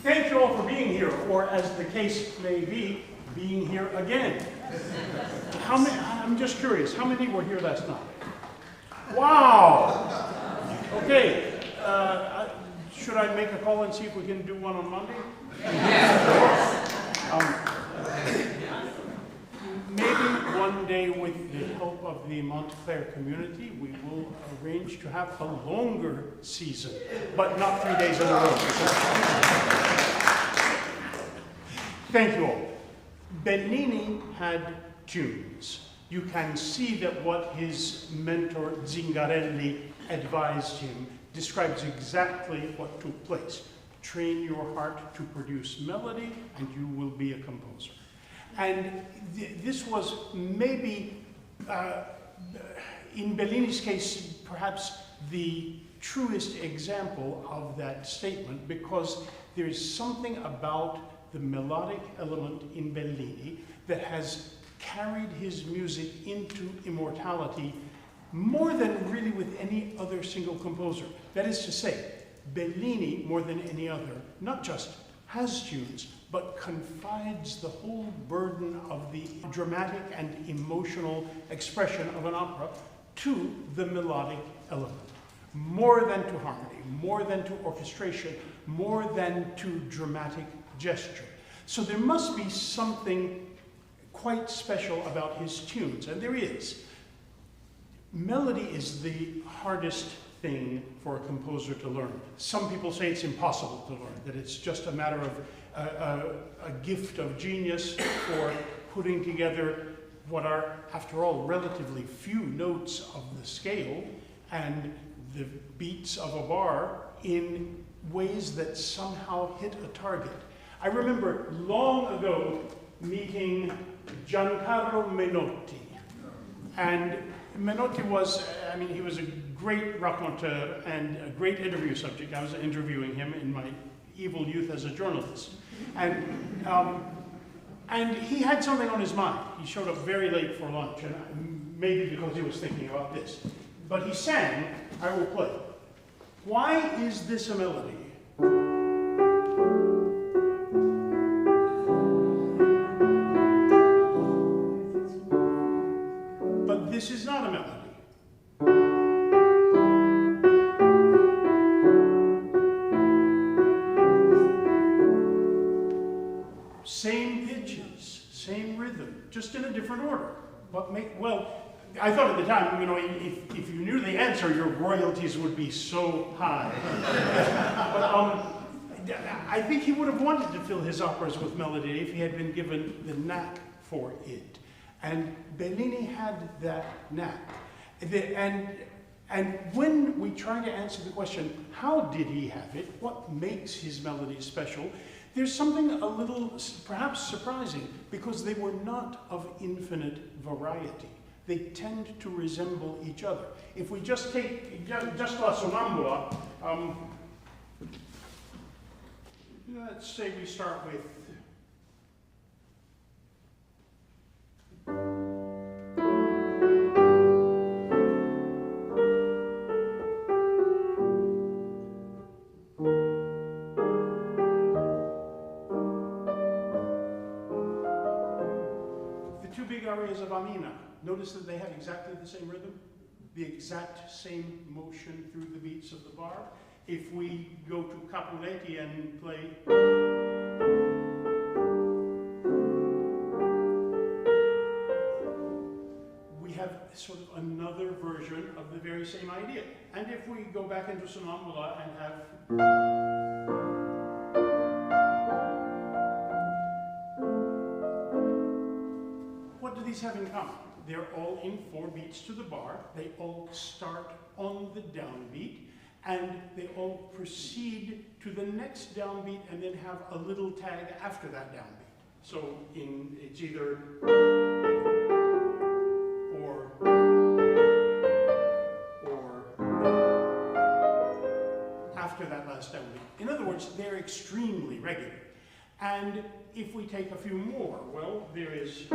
Thank you all for being here, or as the case may be, being here again. How many, I'm just curious, how many were here last night? Wow! Okay, should I make a call and see if we can do one on Monday? Maybe one day, with the help of the Montclair community, we will arrange to have a longer season, but not 3 days in a row. Thank you all. Bellini had tunes. You can see that what his mentor Zingarelli advised him describes exactly what took place. Train your heart to produce melody, and you will be a composer. And this was maybe, in Bellini's case, perhaps the truest example of that statement, because there is something about the melodic element in Bellini that has carried his music into immortality more than really with any other single composer. That is to say, Bellini, more than any other, not just has tunes, but confides the whole burden of the dramatic and emotional expression of an opera to the melodic element. More than to harmony, more than to orchestration, more than to dramatic gesture. So there must be something quite special about his tunes, and there is. Melody is the hardest thing for a composer to learn. Some people say it's impossible to learn, that it's just a matter of a gift of genius for putting together what are, after all, relatively few notes of the scale and the beats of a bar in ways that somehow hit a target. I remember long ago meeting Giancarlo Menotti. And Menotti was, I mean, he was a great raconteur and a great interview subject. I was interviewing him in my evil youth as a journalist. And he had something on his mind. He showed up very late for lunch, and maybe because he was thinking about this. But he sang, I will play. Why is this a melody? But this is not a melody. Same pitches, same rhythm, just in a different order. But well, I thought at the time, you know, if you knew the answer, your royalties would be so high. But I think he would have wanted to fill his operas with melody if he had been given the knack for it. And Bellini had that knack. And when we try to answer the question, how did he have it? What makes his melody special? There's something a little, perhaps surprising, because they were not of infinite variety. They tend to resemble each other. If we just take, just La Sonnambula, let's say we start with arias of Amina. Notice that they have exactly the same rhythm, the exact same motion through the beats of the bar. If we go to Capuletti and play, we have sort of another version of the very same idea. And if we go back into Sonnambula and have what do these have in common? They're all in 4 beats to the bar. They all start on the downbeat, and they all proceed to the next downbeat and then have a little tag after that downbeat. So it's either or after that last downbeat. In other words, they're extremely regular. And if we take a few more, well, there is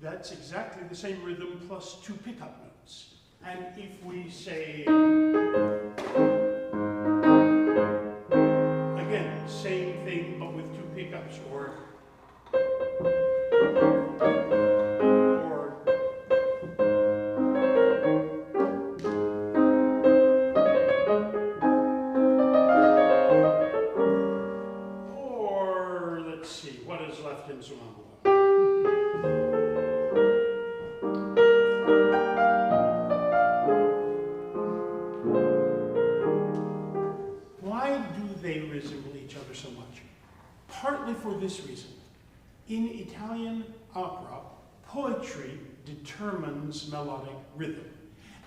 that's exactly the same rhythm plus 2 pickup notes. And if we say, again, same thing but with two pickups, or let's see, what is left in Sonnambula? Why do they resemble each other so much? Partly for this reason. In Italian opera, poetry determines melodic rhythm.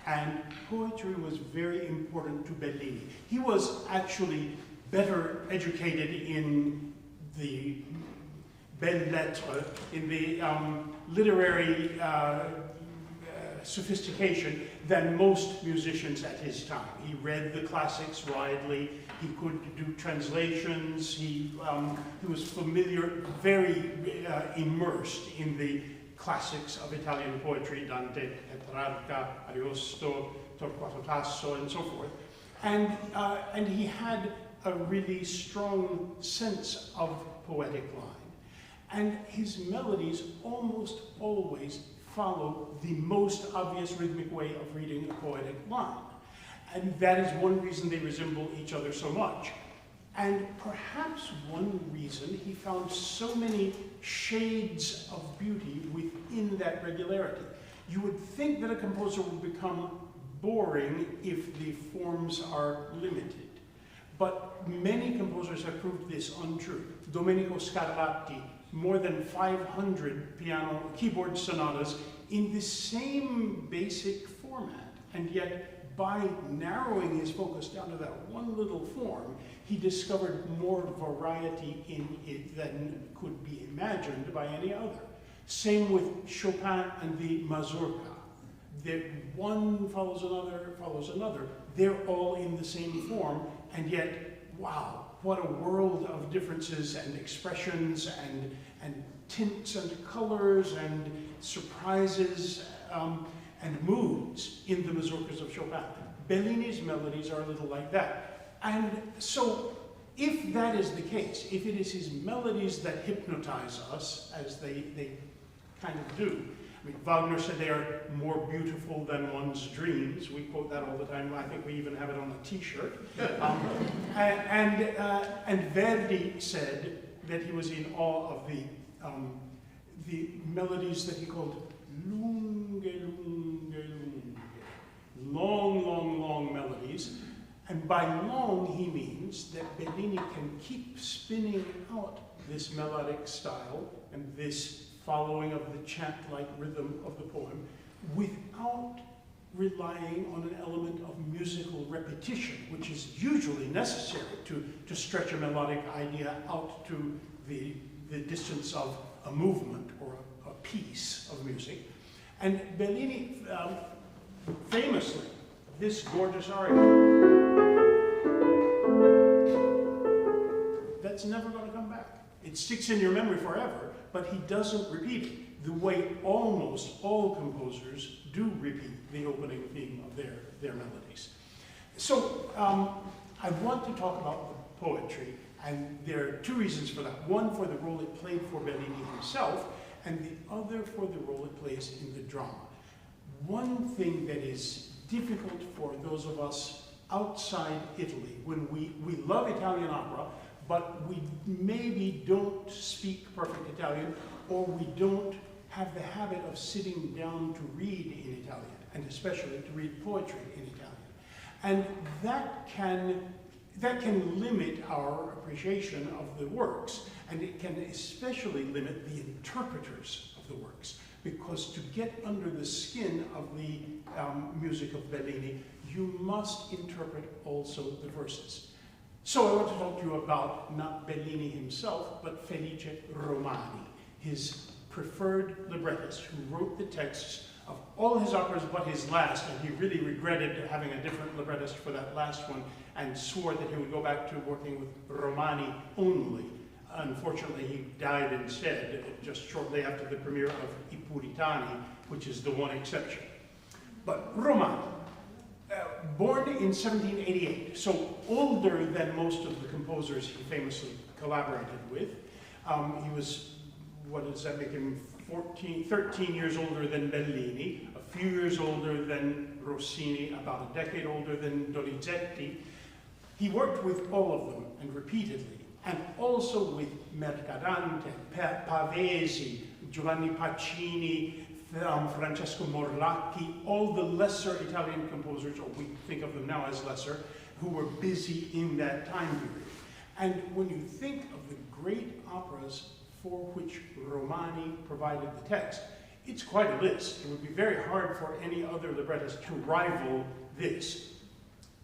And poetry was very important to Bellini. He was actually better educated in the belles lettres, in the literary sophistication than most musicians at his time. He read the classics widely, he could do translations, he was familiar, very immersed in the classics of Italian poetry, Dante, Petrarca, Ariosto, Torquato Tasso, and so forth. And he had a really strong sense of poetic line. And his melodies almost always follow the most obvious rhythmic way of reading a poetic line. And that is one reason they resemble each other so much. And perhaps one reason he found so many shades of beauty within that regularity. You would think that a composer would become boring if the forms are limited. But many composers have proved this untrue. Domenico Scarlatti, more than 500 keyboard sonatas in the same basic format, and yet by narrowing his focus down to that one little form, he discovered more variety in it than could be imagined by any other. Same with Chopin and the mazurka. One follows another. They're all in the same form, and yet, wow, what a world of differences and expressions and tints and colors and surprises and moods in the mazurkas of Chopin. Bellini's melodies are a little like that. And so, if that is the case, if it is his melodies that hypnotize us, as they kind of do, I mean, Wagner said they are more beautiful than one's dreams. We quote that all the time. I think we even have it on a T-shirt. And Verdi said that he was in awe of the melodies that he called lunghe, long melodies. And by long, he means that Bellini can keep spinning out this melodic style and this following of the chant-like rhythm of the poem without relying on an element of musical repetition, which is usually necessary to stretch a melodic idea out to the distance of a movement or a piece of music. And Bellini, famously, this gorgeous aria, that's never going to come back. It sticks in your memory forever, but he doesn't repeat it the way almost all composers do repeat the opening theme of their melodies. So I want to talk about the poetry, and there are two reasons for that. One for the role it played for Bellini himself, and the other for the role it plays in the drama. One thing that is difficult for those of us outside Italy, when we love Italian opera, but we maybe don't speak perfect Italian, or we don't have the habit of sitting down to read in Italian, and especially to read poetry in Italian. And that can limit our appreciation of the works, and it can especially limit the interpreters of the works, because to get under the skin of the music of Bellini, you must interpret also the verses. So I want to talk to you about not Bellini himself, but Felice Romani, his preferred librettist who wrote the texts of all his operas but his last, and he really regretted having a different librettist for that last one and swore that he would go back to working with Romani only. Unfortunately, he died instead, just shortly after the premiere of I Puritani, which is the one exception. But Romani, born in 1788, so older than most of the composers he famously collaborated with. He was, what does that make him, 13 years older than Bellini, a few years older than Rossini, about a decade older than Donizetti. He worked with all of them, and repeatedly, and also with Mercadante, Pavesi, Giovanni Pacini, Francesco Morlacchi, all the lesser Italian composers, or we think of them now as lesser, who were busy in that time period. And when you think of the great operas for which Romani provided the text, it's quite a list. It would be very hard for any other librettist to rival this.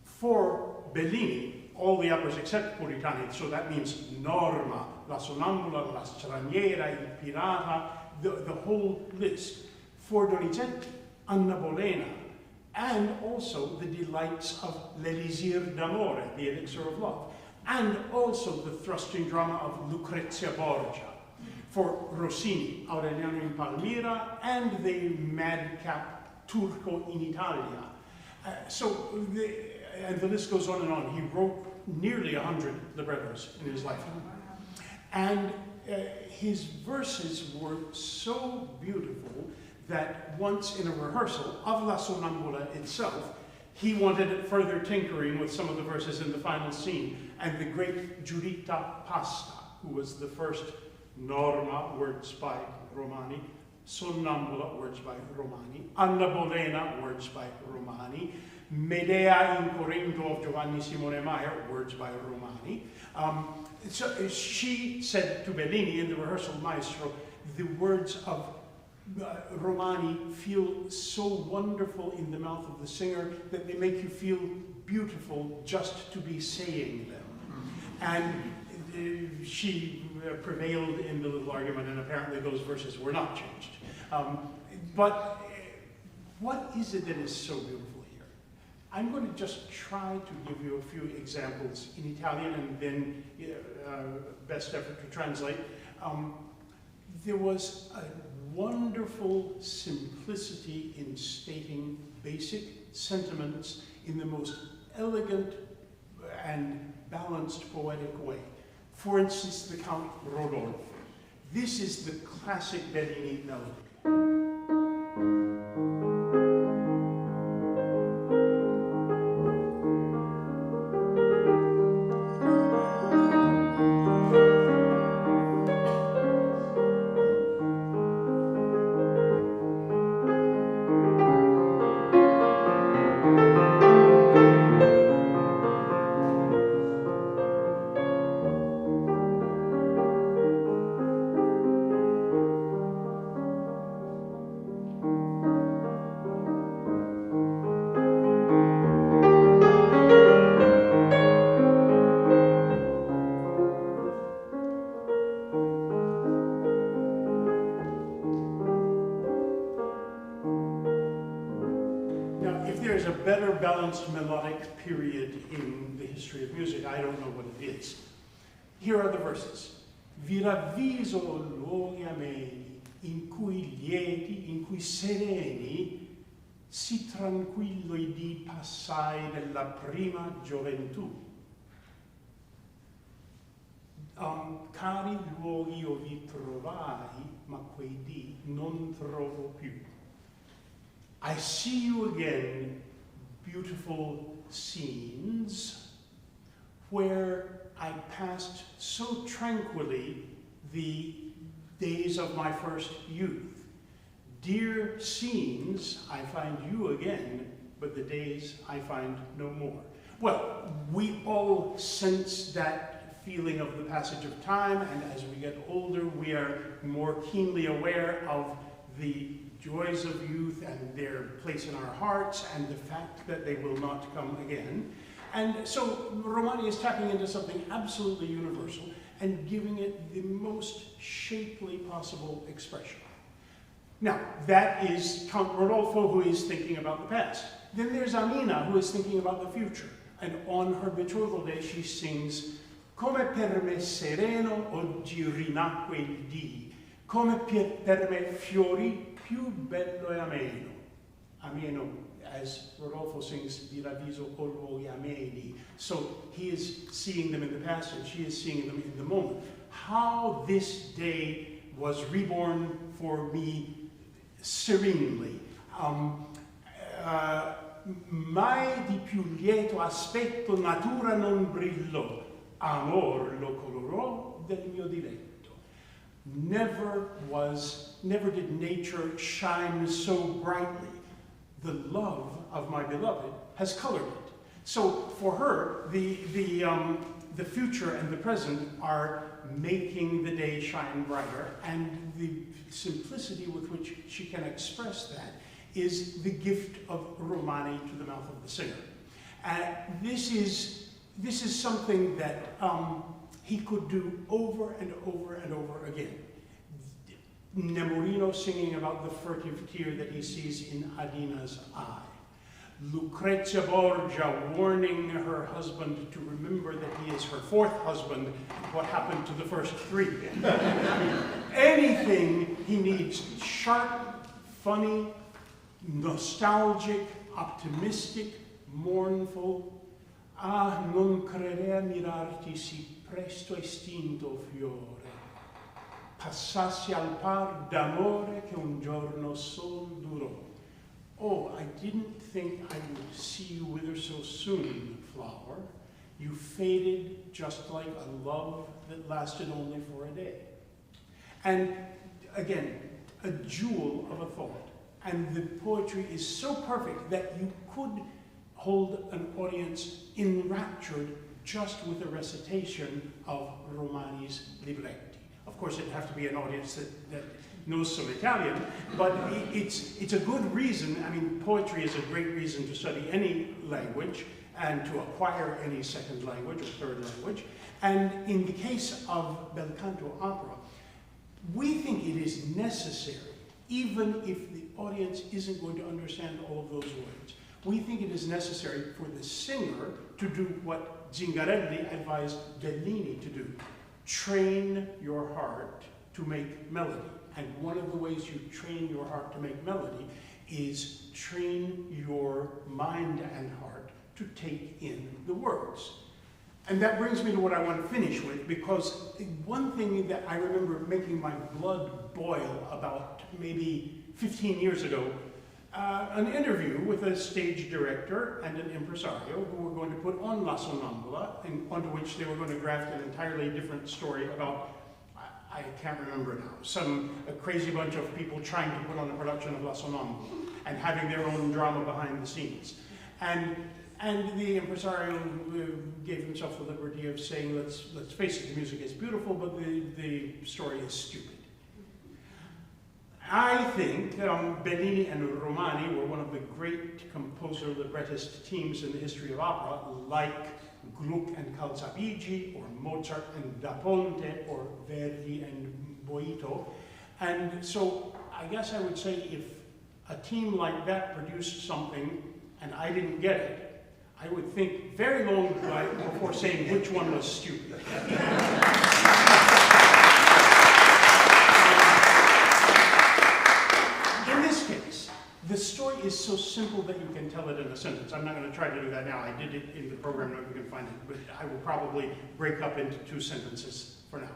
For Bellini, all the operas except Puritani, so that means Norma, La Sonnambula, La Straniera, Il Pirata, the whole list. For Donizetti, Anna Bolena, and also the delights of L'Elisir d'Amore, the Elixir of Love, and also the thrusting drama of Lucrezia Borgia. For Rossini, Aureliano in Palmira, and the madcap Turco in Italia. And the list goes on and on. He wrote nearly 100 librettos in his lifetime. And his verses were so beautiful that once in a rehearsal of La Sonnambula itself, he wanted further tinkering with some of the verses in the final scene. And the great Giuditta Pasta, who was the first Norma, words by Romani, Sonnambula, words by Romani, Anna Bolena, words by Romani, Medea in Corinto of Giovanni Simone Meyer, words by Romani. So she said to Bellini in the rehearsal, Maestro, the words of Romani feel so wonderful in the mouth of the singer that they make you feel beautiful just to be saying them. And she prevailed in the little argument, and apparently those verses were not changed. But what is it that is so beautiful here? I'm going to just try to give you a few examples in Italian and then best effort to translate. There was a wonderful simplicity in stating basic sentiments in the most elegant and balanced poetic way. For instance, the Count Rodolfo. This is the classic Bellini melody. Better balanced melodic period in the history of music, I don't know what it is. Here are the verses. Vi ravviso luoghi ameni, in cui lieti, in cui sereni, si tranquillo i dì passai della prima gioventù. Cari luoghi io vi trovai, ma quei dì non trovo più. I see you again, beautiful scenes where I passed so tranquilly the days of my first youth. Dear scenes, I find you again, but the days I find no more. Well, we all sense that feeling of the passage of time, and as we get older, we are more keenly aware of the joys of youth and their place in our hearts and the fact that they will not come again. And so Romani is tapping into something absolutely universal and giving it the most shapely possible expression. Now, that is Count Rodolfo, who is thinking about the past. Then there's Amina, who is thinking about the future. And on her betrothal day, she sings, Come per me sereno oggi rinacque il dì, come per me fiori più bello e ameno. Ameno, as Rodolfo sings, di ravviso colmo gli ameni. So he is seeing them in the past and she is seeing them in the moment. How this day was reborn for me serenely. Mai di più lieto aspetto natura non brillò, amor lo colorò del mio diletto. Never did nature shine so brightly. The love of my beloved has colored it. So for her, the future and the present are making the day shine brighter, and the simplicity with which she can express that is the gift of Romani to the mouth of the singer. This is something that he could do over and over and over again. Nemorino singing about the furtive tear that he sees in Adina's eye. Lucrezia Borgia warning her husband to remember that he is her fourth husband, what happened to the first three. Anything he needs, sharp, funny, nostalgic, optimistic, mournful. Ah, non credea mirarti si presto estinto fiore, passassi al par d'amore che un giorno sol durò. Oh, I didn't think I would see you wither so soon, flower. You faded just like a love that lasted only for a day. And again, a jewel of a thought. And the poetry is so perfect that you could hold an audience enraptured just with a recitation of Romani's libretti. Of course, it'd have to be an audience that knows some Italian, but it's a good reason. I mean, poetry is a great reason to study any language and to acquire any second language or third language. And in the case of bel canto opera, we think it is necessary, even if the audience isn't going to understand all of those words. We think it is necessary for the singer to do what Zingarelli advised Bellini to do. Train your heart to make melody. And one of the ways you train your heart to make melody is train your mind and heart to take in the words. And that brings me to what I want to finish with, because one thing that I remember making my blood boil about maybe 15 years ago, an interview with a stage director and an impresario who were going to put on La Sonnambula, and onto which they were going to graft an entirely different story about, I can't remember now, a crazy bunch of people trying to put on a production of La Sonnambula and having their own drama behind the scenes. And the impresario gave himself the liberty of saying, let's face it, the music is beautiful, but the story is stupid. I think Bellini and Romani were one of the great composer librettist teams in the history of opera, like Gluck and Calzabigi, or Mozart and Da Ponte, or Verdi and Boito. And so I guess I would say if a team like that produced something and I didn't get it, I would think very long before saying which one was stupid. In this case, the story is so simple that you can tell it in a sentence. I'm not going to try to do that now. I did it in the program note, you can find it, but I will probably break up into 2 sentences for now.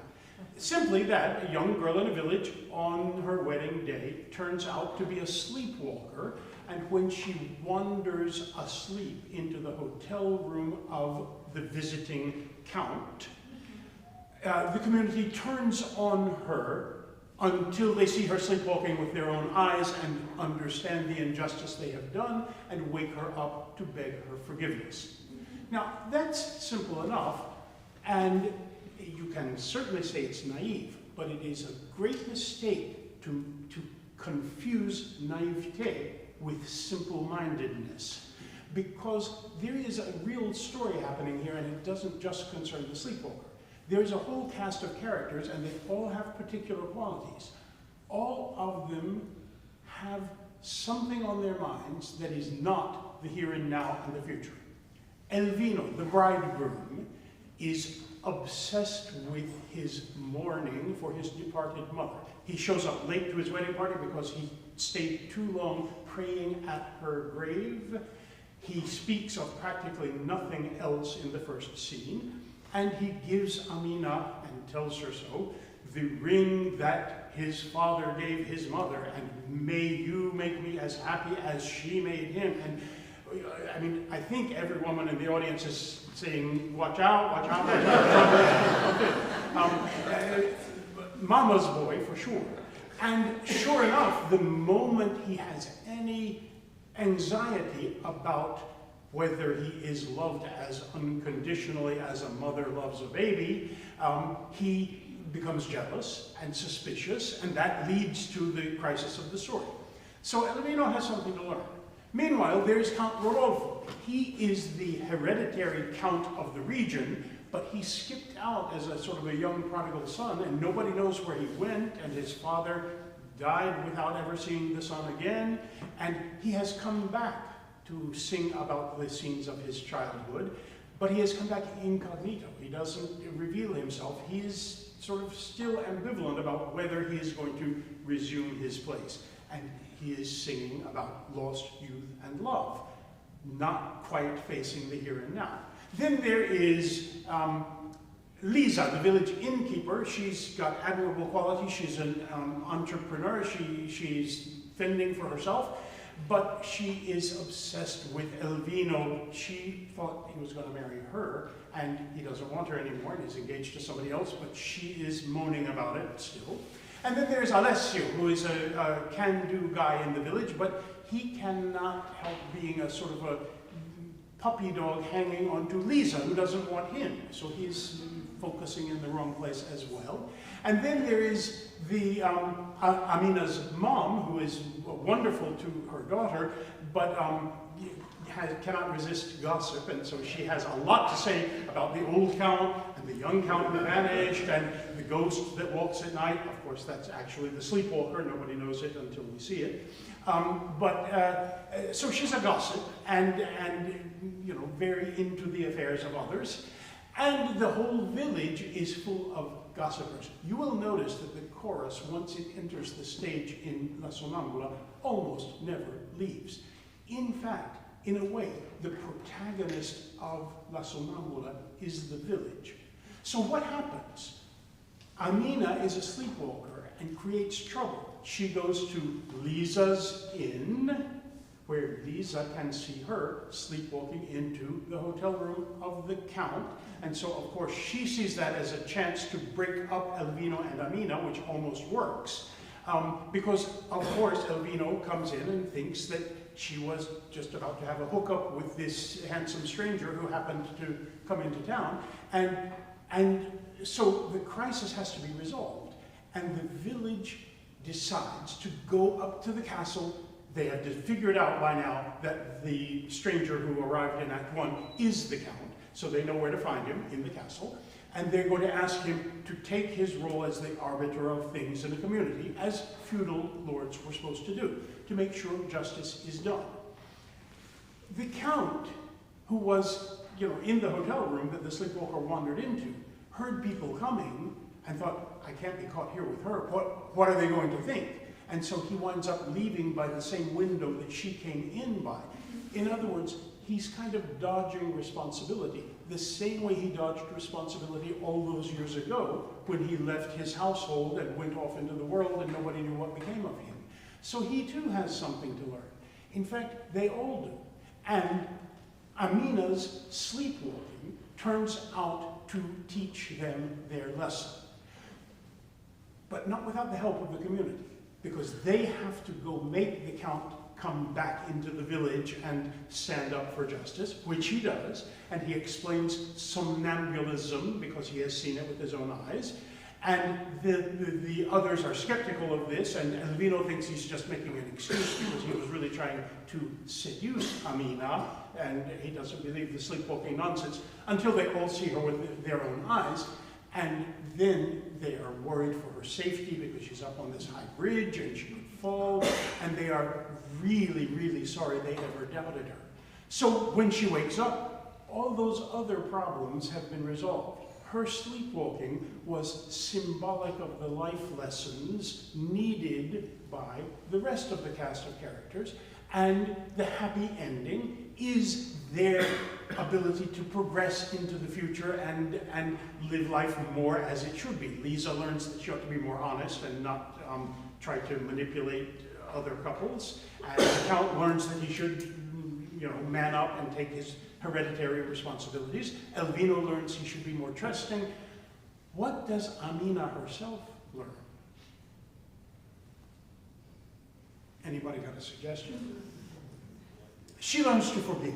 Simply that a young girl in a village on her wedding day turns out to be a sleepwalker, and when she wanders asleep into the hotel room of the visiting count, the community turns on her until they see her sleepwalking with their own eyes and understand the injustice they have done and wake her up to beg her forgiveness. Now, that's simple enough, and you can certainly say it's naive, but it is a great mistake to confuse naivete with simple-mindedness, because there is a real story happening here, and it doesn't just concern the sleepwalker. There's a whole cast of characters, and they all have particular qualities. All of them have something on their minds that is not the here and now and the future. Elvino, the bridegroom, is obsessed with his mourning for his departed mother. He shows up late to his wedding party because he stayed too long praying at her grave. He speaks of practically nothing else in the first scene, and he gives Amina, and tells her so, the ring that his father gave his mother, and may you make me as happy as she made him. And I mean, I think every woman in the audience is saying, watch out, watch out, watch out. Mama's boy, for sure. And sure enough, the moment he has any anxiety about whether he is loved as unconditionally as a mother loves a baby, he becomes jealous and suspicious, and that leads to the crisis of the story. So Elvino has something to learn. Meanwhile, there's Count Rodolfo. He is the hereditary count of the region, but he skipped out as a sort of a young prodigal son, and nobody knows where he went, and his father died without ever seeing the son again, and he has come back to sing about the scenes of his childhood, but he has come back incognito. He doesn't reveal himself. He is sort of still ambivalent about whether he is going to resume his place. And he is singing about lost youth and love, not quite facing the here and now. Then there is Lisa, the village innkeeper. She's got admirable qualities. She's an entrepreneur. She's fending for herself, but she is obsessed with Elvino. She thought he was going to marry her, and he doesn't want her anymore, and he's engaged to somebody else, but she is moaning about it still. And then there's Alessio, who is a can-do guy in the village, but he cannot help being a sort of a puppy dog hanging on to Lisa, who doesn't want him. So he's focusing in the wrong place as well. And then there is the Amina's mom, who is wonderful to her daughter, but cannot resist gossip, and so she has a lot to say about the old count and the young count who vanished and the ghost that walks at night. Of course, that's actually the sleepwalker. Nobody knows it until we see it. So she's a gossip and you know, very into the affairs of others. And the whole village is full of gossipers. You will notice that the chorus, once it enters the stage in La Sonnambula, almost never leaves. In fact, in a way, the protagonist of La Sonnambula is the village. So what happens? Amina is a sleepwalker and creates trouble. She goes to Lisa's inn, where Lisa can see her sleepwalking into the hotel room of the count. And so, of course, she sees that as a chance to break up Elvino and Amina, which almost works. Because, of course, Elvino comes in and thinks that she was just about to have a hookup with this handsome stranger who happened to come into town. And so the crisis has to be resolved. And the village decides to go up to the castle. They have figured out by now that the stranger who arrived in Act 1 is the Count, so they know where to find him in the castle. And they're going to ask him to take his role as the arbiter of things in the community, as feudal lords were supposed to do, to make sure justice is done. The Count, who was, you know, in the hotel room that the sleepwalker wandered into, heard people coming and thought, I can't be caught here with her. What are they going to think? And so he winds up leaving by the same window that she came in by. In other words, he's kind of dodging responsibility, the same way he dodged responsibility all those years ago when he left his household and went off into the world and nobody knew what became of him. So he too has something to learn. In fact, they all do. And Amina's sleepwalking turns out to teach them their lesson. But not without the help of the community, because they have to go make the Count come back into the village and stand up for justice, which he does, and he explains somnambulism because he has seen it with his own eyes. And the others are skeptical of this, and Elvino thinks he's just making an excuse because he was really trying to seduce Amina, and he doesn't believe the sleepwalking nonsense until they all see her with their own eyes. And then they are worried for her safety because she's up on this high bridge and she could fall, and they are really, really sorry they ever doubted her. So when she wakes up, all those other problems have been resolved. her sleepwalking was symbolic of the life lessons needed by the rest of the cast of characters, and the happy ending is their ability to progress into the future and live life more as it should be. Lisa learns that she ought to be more honest and not try to manipulate other couples, and the Count learns that he should, man up and take his hereditary responsibilities. Elvino learns he should be more trusting. What does Amina herself learn? Anybody got a suggestion? She learns to forgive.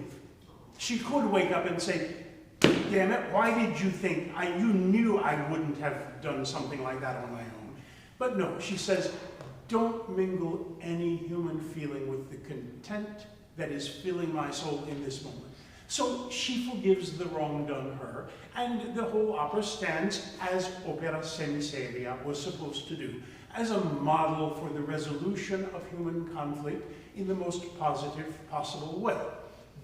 She could wake up and say, damn it, why did you think, you knew I wouldn't have done something like that on my own. But no, she says, don't mingle any human feeling with the content that is filling my soul in this moment. So she forgives the wrong done her, and the whole opera stands, as opera semiseria was supposed to do, as a model for the resolution of human conflict in the most positive possible way.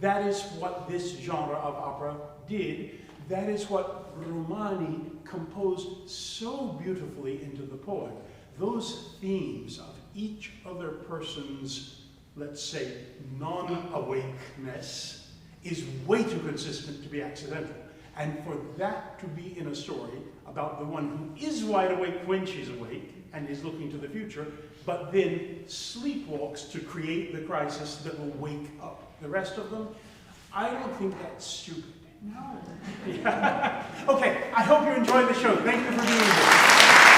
That is what this genre of opera did. That is what Romani composed so beautifully into the poem. Those themes of each other person's, let's say, non-awakeness is way too consistent to be accidental. And for that to be in a story about the one who is wide awake when she's awake and is looking to the future, but then sleepwalks to create the crisis that will wake up the rest of them, I don't think that's stupid. No. Yeah. Okay, I hope you enjoyed the show. Thank you for being here.